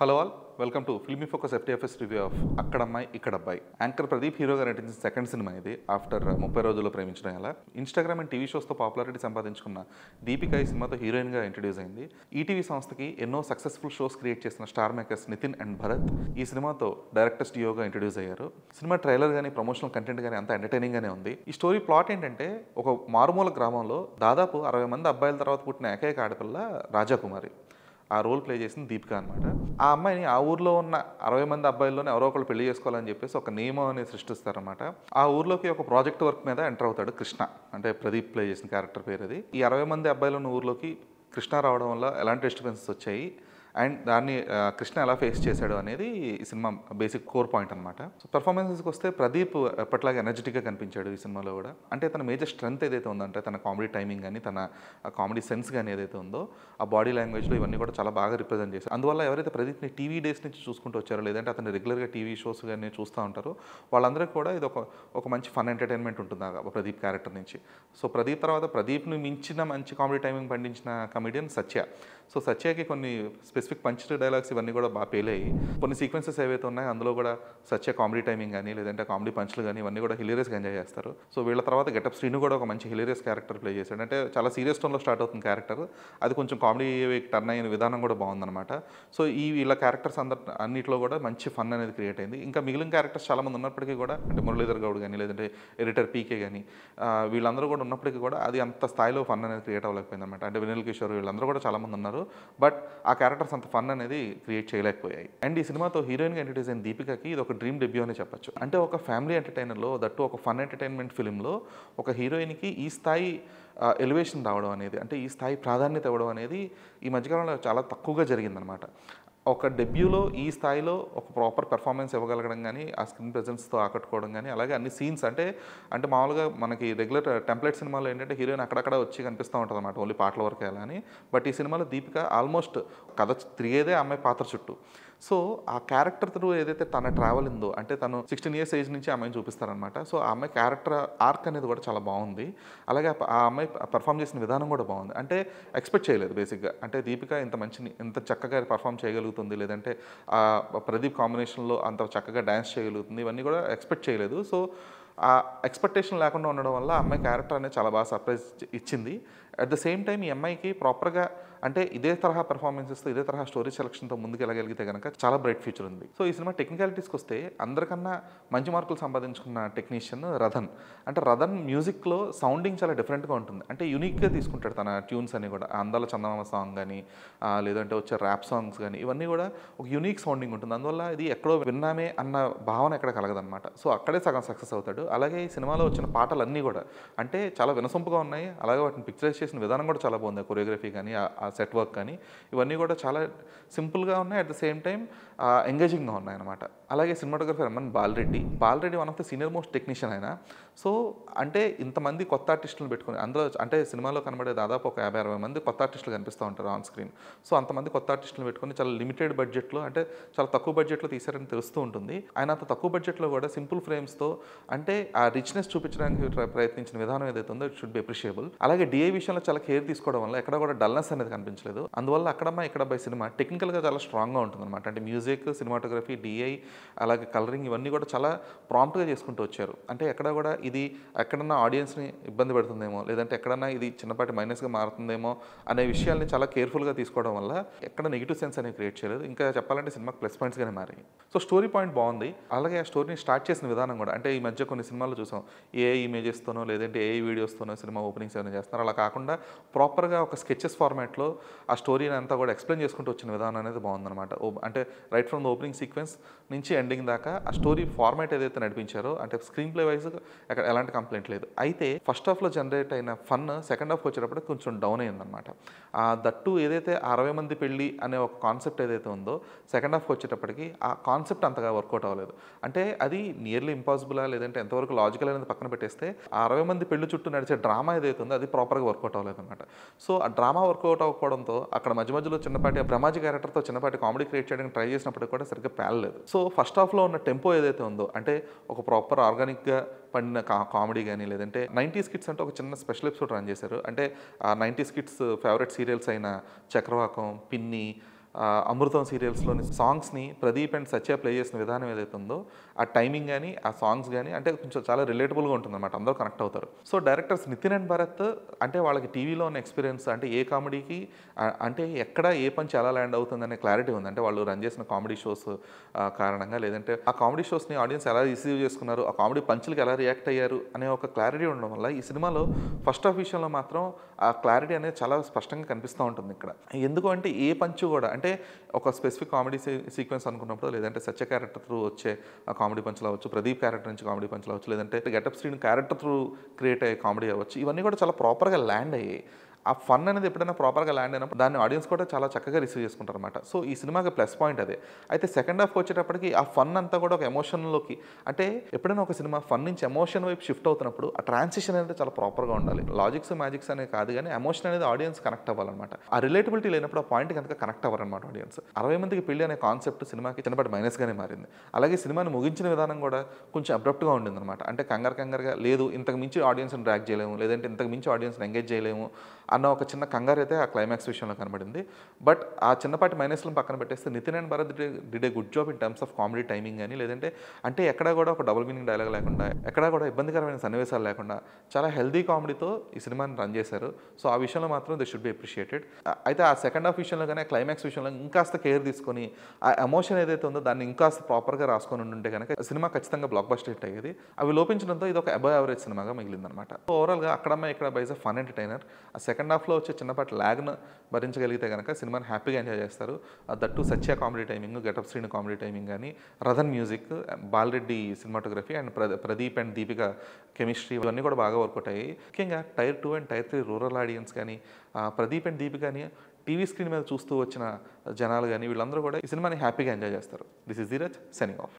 Hello all, welcome to Filmy Focus FDFS review of Akkadammayi Ikkadabbayi. Anchor Pradeep హీరోగా నటించిన second cinema ఇది after 30 రోజుల్లో ప్రేమించడం ఎలా. ఇన్స్టాగ్రామ్ అండ్ టీవీ షోస్తో పాపులారిటీ సంపాదించుకున్న దీపిక ఈ సినిమాతో హీరోయిన్గా ఇంట్రడ్యూస్ అయింది. ఈటీవీ సంస్థకి ఎన్నో సక్సెస్ఫుల్ షోస్ క్రియేట్ చేసిన star makers Nitin and Bharat ఈ సినిమాతో డైరెక్టర్స్ డియోగా ఇంట్రడ్యూస్ అయ్యారు. సినిమా ట్రైలర్ కానీ ప్రమోషనల్ కంటెంట్ కానీ అంత ఎంటర్టైనింగ్గానే ఉంది. ఈ స్టోరీ ప్లాట్ ఏంటంటే, ఒక మారుమూల గ్రామంలో దాదాపు 60 మంది అబ్బాయిల తర్వాత పుట్టిన ఏకైక ఆడపిల్ల రాజాకుమారి. ఆ రోల్ ప్లే చేసింది దీపిక అనమాట. ఆ అమ్మాయిని ఆ ఊర్లో ఉన్న 60 మంది అబ్బాయిల్లోనే ఎవరో ఒకళ్ళు పెళ్లి చేసుకోవాలని చెప్పేసి ఒక నియమం అనేది సృష్టిస్తారనమాట. ఆ ఊర్లోకి ఒక ప్రాజెక్ట్ వర్క్ మీద ఎంటర్ అవుతాడు కృష్ణ, అంటే ప్రదీప్ ప్లే చేసిన క్యారెక్టర్ పేరు అది. ఈ 60 మంది అబ్బాయిలు ఉన్న ఊర్లోకి కృష్ణ రావడం వల్ల ఎలాంటి డిస్టర్బెన్సెస్ వచ్చాయి అండ్ దాన్ని కృష్ణ ఎలా ఫేస్ చేశాడు అనేది ఈ సినిమా బేసిక్ కోర్ పాయింట్ అనమాట. సో పెర్ఫార్మెన్సెస్కి వస్తే ప్రదీప్ ఎప్పటిలాగా ఎనర్జెటిక్గా కనిపించాడు ఈ సినిమాలో కూడా. అంటే తన మేజర్ స్ట్రెంత్ ఏదైతే ఉందంటే తన కామెడీ టైమింగ్ కానీ తన కామెడీ సెన్స్ కానీ ఏదైతే ఉందో ఆ బాడీ లాంగ్వేజ్లో ఇవన్నీ కూడా చాలా బాగా రిప్రజెంట్ చేశారు. అందువల్ల ఎవరైతే ప్రదీప్ని టీవీ డేస్ నుంచి చూసుకుంటూ వచ్చారో, లేదంటే అతను రెగ్యులర్గా టీవీ షోస్ కానీ చూస్తూ ఉంటారో వాళ్ళందరికీ కూడా ఇది ఒక మంచి ఫన్ ఎంటర్టైన్మెంట్ ఉంటుంది ఆ ప్రదీప్ క్యారెక్టర్ నుంచి. సో ప్రదీప్ తర్వాత ప్రదీప్ని మించిన మంచి కామెడీ టైమింగ్ పండించిన కమెడియన్ సత్య. సో సత్యకి కొన్ని స్పెసిఫిక్ పంచ్ డైలాగ్స్ ఇవన్నీ కూడా బాగా పేలాయి. కొన్ని సీక్వెన్సెస్ ఏవైతే ఉన్నాయో అందులో కూడా సత్య కామెడీ టైమింగ్ కానీ లేదంటే కామెడీ పంచ్లు కానీ ఇవన్నీ కూడా హిలేరియస్గా ఎంజాయ్ చేస్తారు. సో వీళ్ళ తర్వాత గెటప్ శ్రీను కూడా ఒక మంచి హిలేరియస్ క్యారెక్టర్ ప్లే చేశాడు. అంటే చాలా సీరియస్ టోన్లో స్టార్ట్ అవుతుంది క్యారెక్టర్, అది కొంచెం కామెడీ టర్న్ అయిన విధానం కూడా బాగుందన్నమాట. సో వీళ్ళ క్యారెక్టర్స్ అన్నింటిలో కూడా మంచి ఫన్ అనేది క్రియేట్ అయింది. ఇంకా మిగిలిన క్యారెక్టర్స్ చాలామంది ఉన్నప్పటికీ కూడా, అంటే మురళీధర్ గౌడ్ కానీ లేదంటే ఎడిటర్ పీకే కానీ వీళ్ళందరూ కూడా ఉన్నప్పటికీ కూడా అది అంత స్థాయిలో ఫన్ అనేది క్రియేట్ అవ్వలేకపోయింది అనమాట. అంటే వినల్ కిషోర్ వీళ్ళందరూ కూడా చాలామంది ఉన్నారు, బట్ ఆ క్యారెక్టర్స్ అంత ఫన్ అనేది క్రియేట్ చేయలేకపోయాయి. అండ్ ఈ సినిమాతో హీరోయిన్గా ఇంట్రడ్యూస్ అయిన దీపికకి ఇది ఒక డ్రీమ్ డెబ్యూ అనే చెప్పొచ్చు. అంటే ఒక ఫ్యామిలీ ఎంటర్టైనర్లో, దట్టు ఒక ఫన్ ఎంటర్టైన్మెంట్ ఫిలింలో ఒక హీరోయిన్కి ఈ స్థాయి ఎలివేషన్ రావడం అనేది, అంటే ఈ స్థాయి ప్రాధాన్యత ఇవ్వడం అనేది ఈ మధ్యకాలంలో చాలా తక్కువగా జరిగిందనమాట. ఒక డెబ్యూలో ఈ స్థాయిలో ఒక ప్రాపర్ పెర్ఫార్మెన్స్ ఇవ్వగలగడం కానీ, ఆ స్క్రీన్ ప్రెజెన్స్తో ఆకట్టుకోవడం కానీ, అలాగే అన్ని సీన్స్ అంటే మామూలుగా మనకి రెగ్యులర్ టెంప్లెట్ సినిమాలో ఏంటంటే హీరోయిన్ అక్కడక్కడ వచ్చి కనిపిస్తూ ఉంటుంది అనమాట, ఓన్లీ పాటల వరకే అలా అని. బట్ ఈ సినిమాలో దీపిక ఆల్మోస్ట్ కథ తిరిగేదే అమ్మాయి పాత్ర చుట్టూ. సో ఆ క్యారెక్టర్ త్రూ ఏదైతే తన ట్రావెల్ ఉందో, అంటే తను 16 years ఏజ్ నుంచి అమ్మాయిని చూపిస్తారనమాట. సో ఆ అమ్మాయి క్యారెక్టర్ ఆర్క్ అనేది కూడా చాలా బాగుంది. అలాగే ఆ అమ్మాయి పర్ఫామ్ చేసిన విధానం కూడా బాగుంది. అంటే ఎక్స్పెక్ట్ చేయలేదు బేసిక్గా, అంటే దీపిక ఇంత చక్కగా పర్ఫామ్ చేయగలుగుతుంది, లేదంటే ప్రదీప్ కాంబినేషన్లో అంత చక్కగా డ్యాన్స్ చేయగలుగుతుంది, ఇవన్నీ కూడా ఎక్స్పెక్ట్ చేయలేదు. సో ఆ ఎక్స్పెక్టేషన్ లేకుండా ఉండడం వల్ల అమ్మాయి క్యారెక్టర్ అనేది చాలా బాగా సర్ప్రైజ్ ఇచ్చింది. అట్ ద సేమ్ టైం ఈ అమ్మాయికి ప్రాపర్గా, అంటే ఇదే తరహా పెర్ఫార్మెన్సెస్తో ఇదే తరహా స్టోరీ సెలక్షన్తో ముందుకు వెళ్ళగలిగితే కనుక చాలా బ్రైట్ ఫ్యూచర్ ఉంది. సో ఈ సినిమా టెక్నికాలిటీస్కి వస్తే అందరికన్నా మంచి మార్కులు సంపాదించుకున్న టెక్నీషియన్ రథన్. అంటే రథన్ మ్యూజిక్లో సౌండింగ్ చాలా డిఫరెంట్గా ఉంటుంది, అంటే యూనిక్గా తీసుకుంటాడు తన ట్యూన్స్ అని కూడా. అందాల చందమామ సాంగ్ కానీ లేదంటే వచ్చే ర్యాప్ సాంగ్స్ కానీ ఇవన్నీ కూడా ఒక యూనిక్ సౌండింగ్ ఉంటుంది. అందువల్ల ఇది ఎక్కడో విన్నామే అన్న భావన ఎక్కడ కలగదనమాట. సో అక్కడే సగం సక్సెస్ అవుతాడు. అలాగే ఈ సినిమాలో వచ్చిన పాటలన్నీ కూడా అంటే చాలా వినసొంపుగా ఉన్నాయి. అలాగే వాటిని పిక్చరైజ్ చేసిన విధానం కూడా చాలా బాగుంది. కొరియోగ్రఫీ కానీ ఆ సెట్ వర్క్ కానీ ఇవన్నీ కూడా చాలా సింపుల్గా ఉన్నాయి, అట్ ద సేమ్ టైం ఎంగేజింగ్గా ఉన్నాయి అనమాట. అలాగే cinematographer Bala Reddy one of the senior most technician ఆయన. సో అంటే ఇంతమంది కొత్త ఆర్టిస్టులను పెట్టుకుని, అందులో అంటే సినిమాలో కనబడే దాదాపు ఒక 50-60 మంది కొత్త ఆర్టిస్టులు కనిపిస్తూ ఉంటారు ఆన్ స్క్రీన్. సో అంతమంది కొత్త ఆర్టిస్టులను పెట్టుకుని చాలా లిమిటెడ్ బడ్జెట్లో, అంటే చాలా తక్కువ బడ్జెట్లో తీశారని తెలుస్తూ ఉంటుంది. ఆయన అంత తక్కువ బడ్జెట్లో కూడా సింపుల్ ఫ్రేమ్స్తో అంటే ఆ రిచ్నెస్ చూపించడానికి ప్రయత్నించిన విధానం ఏదైతే ఉందో ఇట్ షుడ్ బి అప్రిషియబుల్. అలాగే డిఐ విషయంలో చాలా కేర్ తీసుకోవడం వల్ల ఎక్కడ కూడా డల్నెస్ అనేది కనిపించలేదు. అందువల్ల ఇక్కడమ్మాయి సినిమా టెక్నికల్గా చాలా స్ట్రాంగ్గా ఉంటుంది అనమాట. అంటే మ్యూజిక్, సినిమాటోగ్రఫీ, డిఐ అలాగే కలరింగ్ ఇవన్నీ కూడా చాలా ప్రాంప్ట్గా చేసుకుంటూ వచ్చారు. అంటే ఎక్కడ కూడా ఇది ఎక్కడన్నా ఆడియన్స్ని ఇబ్బంది పెడుతుందేమో, లేదంటే ఎక్కడన్నా ఇది చిన్నపాటి మైనస్గా మారుతుందేమో అనే విషయాల్ని చాలా కేర్ఫుల్గా తీసుకోవడం వల్ల ఎక్కడ నెగిటివ్ సెన్స్ అనేది క్రియేట్ చేయలేదు. ఇంకా చెప్పాలంటే సినిమాకి ప్లస్ పాయింట్స్గానే మారాయి. సో స్టోరీ పాయింట్ బాగుంది. అలాగే ఆ స్టోరీని స్టార్ట్ చేసిన విధానం కూడా, అంటే ఈ మధ్య కొన్ని సినిమాల్లో చూసాం ఏఐ ఇమేజెస్తోనో లేదంటే ఏఐ వీడియోస్తోనో సినిమా ఓపెనింగ్స్ ఏమైనా చేస్తున్నారు. అలా కాకుండా ప్రాపర్గా ఒక స్కెచెస్ ఫార్మాట్లో ఆ స్టోరీని అంతా కూడా ఎక్స్ప్లెయిన్ చేసుకుంటూ వచ్చిన విధానం అనేది బాగుందన్నమాట. అంటే right from the opening sequence నుంచి ఎండింగ్ దాకా ఆ స్టోరీ ఫార్మాట్ ఏదైతే నడిపించారో, అంటే స్క్రీన్ ప్లే వైజ్ అక్కడ ఎలాంటి కంప్లైంట్ లేదు. అయితే ఫస్ట్ హాఫ్లో జనరేట్ అయిన ఫన్ సెకండ్ హాఫ్కి వచ్చేటప్పుడు కొంచెం డౌన్ అయిందనమాట. దట్టు ఏదైతే 60 మంది పెళ్ళి అనే ఒక కాన్సెప్ట్ ఏదైతే ఉందో సెకండ్ హాఫ్కి వచ్చేటప్పటికి ఆ కాన్సెప్ట్ అంతగా వర్కౌట్ అవ్వలేదు. అంటే అది నియర్లీ ఇంపాసిబులా లేదంటే ఎంతవరకు లాజికల్ అనేది పక్కన పెట్టేస్తే 60 మంది పెళ్లి చుట్టూ నడిచే డ్రామా ఏదైతే ఉందో అది ప్రాపర్గా వర్కౌట్ అవ్వలేదు అనమాట. సో ఆ డ్రామా వర్కౌట్ అవ్వకపోవడంతో అక్కడ మధ్యలో చిన్నపాటి బ్రహ్మాజీ క్యారెక్టర్తో చిన్నపాటి కామెడీ క్రియేట్ చేయడానికి ట్రై చేసినప్పుడు కూడా సరిగ్గా పేలలేదు. సో ఫస్ట్ హాఫ్లో ఉన్న టెంపో ఏదైతే ఉందో, అంటే ఒక ప్రాపర్ ఆర్గానిక్గా పండిన కామెడీ కానీ లేదంటే 90s కిడ్స్ అంటే ఒక చిన్న స్పెషల్ ఎపిసోడ్ రన్ చేశారు. అంటే ఆ 90s కిడ్స్ ఫేవరెట్ సీరియల్స్ అయిన చక్రవాకం, పిన్ని, అమృతం సీరియల్స్లోని సాంగ్స్ని ప్రదీప్ అండ్ సత్య ప్లే చేసిన విధానం ఏదైతే ఉందో ఆ టైమింగ్ కానీ ఆ సాంగ్స్ కానీ అంటే కొంచెం చాలా రిలేటబుల్గా ఉంటుంది అనమాట, అందరూ కనెక్ట్ అవుతారు. So directors Nitin and Bharat అంటే వాళ్ళకి టీవీలో ఉన్న ఎక్స్పీరియన్స్ అంటే ఏ కామెడీకి అంటే ఎక్కడ ఏ పంచ్ ఎలా ల్యాండ్ అవుతుందనే క్లారిటీ ఉంది. అంటే వాళ్ళు రన్ చేసిన కామెడీ షోస్ కారణంగా, లేదంటే ఆ కామెడీ షోస్ని ఆడియన్స్ ఎలా రిసీవ్ చేసుకున్నారు, ఆ కామెడీ పంచులకి ఎలా రియాక్ట్ అయ్యారు అనే ఒక క్లారిటీ ఉండడం వల్ల ఈ సినిమాలో ఫస్ట్ హాఫ్ విషయంలో మాత్రం ఆ క్లారిటీ అనేది చాలా స్పష్టంగా కనిపిస్తూ ఉంటుంది ఇక్కడ. ఎందుకు అంటే ఏ పంచు కూడా అంటే ఒక స్పెసిఫిక్ కామెడీ సీక్వెన్స్ అనుకున్నప్పుడు, లేదంటే సత్య క్యారెక్టర్ త్రూ వచ్చే ఆ కామెడీ పంచులు అవ్వచ్చు, ప్రదీప్ క్యారెక్టర్ నుంచి కామెడీ పంచులు అవ్వచ్చు, లేదంటే getup Srini character through create అయ్యే కామెడీ అవ్వచ్చు, ఇవన్నీ కూడా చాలా ప్రాపర్గా ల్యాండ్ అయ్యాయి. ఆ ఫన్ అనేది ఎప్పుడైనా ప్రాపర్గా ల్యాండ్ అయినప్పుడు దాన్ని ఆడియన్స్ కూడా చాలా చక్కగా రిసీవ్ చేసుకుంటారు అనమాట. సో ఈ సినిమాకి ప్లస్ పాయింట్ అదే. అయితే సెకండ్ హాఫ్కి వచ్చేటప్పటికి ఆ ఫన్ అంతా కూడా ఒక ఎమోషన్లోకి, అంటే ఎప్పుడైనా ఒక సినిమా ఫన్ నుంచి ఎమోషన్ వైపు షిఫ్ట్ అవుతున్నప్పుడు ఆ ట్రాన్సిషన్ అనేది చాలా ప్రాపర్గా ఉండాలి. లాజిక్స్ మ్యాజిక్స్ అనేది కాదు కానీ ఎమోషన్ అనేది ఆడియన్స్ కనెక్ట్ అవ్వాలన్నమాట. ఆ రిలేటబిలిటీ లేనప్పుడు ఆ పాయింట్ కనుక కనెక్ట్ అవ్వాలన్నమాట ఆడియన్స్. 60 మందికి పెళ్లి అనే కాన్సెప్ట్ సినిమాకి చిన్నపాటి మైనస్గానే మారింది. అలాగే సినిమాని ముగించిన విధానం కూడా కొంచెం అబ్రప్ట్గా ఉండిందన్నమాట. అంటే కంగారుగా లేదు, ఇంతకు మించి ఆడియన్స్ని డ్రాక్ చేయలేము, లేదంటే ఇంతకు మించి ఆడియన్స్ని ఎంగేజ్ చేయలేము అన్న ఒక చిన్న కంగారు అయితే ఆ క్లైమాక్స్ విషయంలో కనబడింది. బట్ ఆ చిన్నపాటి మైనస్లను పక్కన పెట్టేస్తే Nitin and Bharat did a good job in terms of comedy timing కానీ, లేదంటే అంటే ఎక్కడా కూడా ఒక డబుల్ మీనింగ్ డైలాగ్ లేకుండా, ఎక్కడా కూడా ఇబ్బందికరమైన సన్నివేశాలు లేకుండా చాలా హెల్దీ కామెడీతో ఈ సినిమాని రన్ చేశారు. సో ఆ విషయంలో మాత్రం దే షుడ్ బి అప్రిషియేటెడ్. అయితే ఆ సెకండ్ హాఫ్ విషయంలో కానీ క్లైమాక్స్ విషయంలో ఇంకాస్త కేర్ తీసుకొని ఆ ఎమోషన్ ఏదైతే ఉందో దాన్ని ఇంకాస్త ప్రాపర్గా రాసుకొని ఉంటే కనుక సినిమా ఖచ్చితంగా బ్లాక్ బస్టర్ హిట్ అయ్యేది. అవి లోపించడంతో ఇది ఒక అబవ్ యావరేజ్ సినిమాగా మిగిలిందనమాట. ఓవరాల్గా అక్కడమ్మ ఇక్కడ బైజ్ అ ఫన్ ఎంటర్టైనర్. ఆ సెకండ్ హాఫ్లో వచ్చే చిన్నపాటి ల్యాగ్ను భరించగలిగితే కనుక సినిమాని హ్యాపీగా ఎంజాయ్ చేస్తారు. దట్టు Satya comedy timing, getup Srini comedy timing కానీ, Radhan music, Balareddy cinematography and Pradeep and Deepika chemistry ఇవన్నీ కూడా బాగా వర్కౌట్ అయ్యాయి. ముఖ్యంగా tier 2 and tier 3 rural audience కానీ, ప్రదీప్ అండ్ దీపికని టీవీ స్క్రీన్ మీద చూస్తూ వచ్చిన జనాలు కానీ వీళ్ళందరూ కూడా ఈ సినిమాని హ్యాపీగా ఎంజాయ్ చేస్తారు. This is Dheeraj signing off.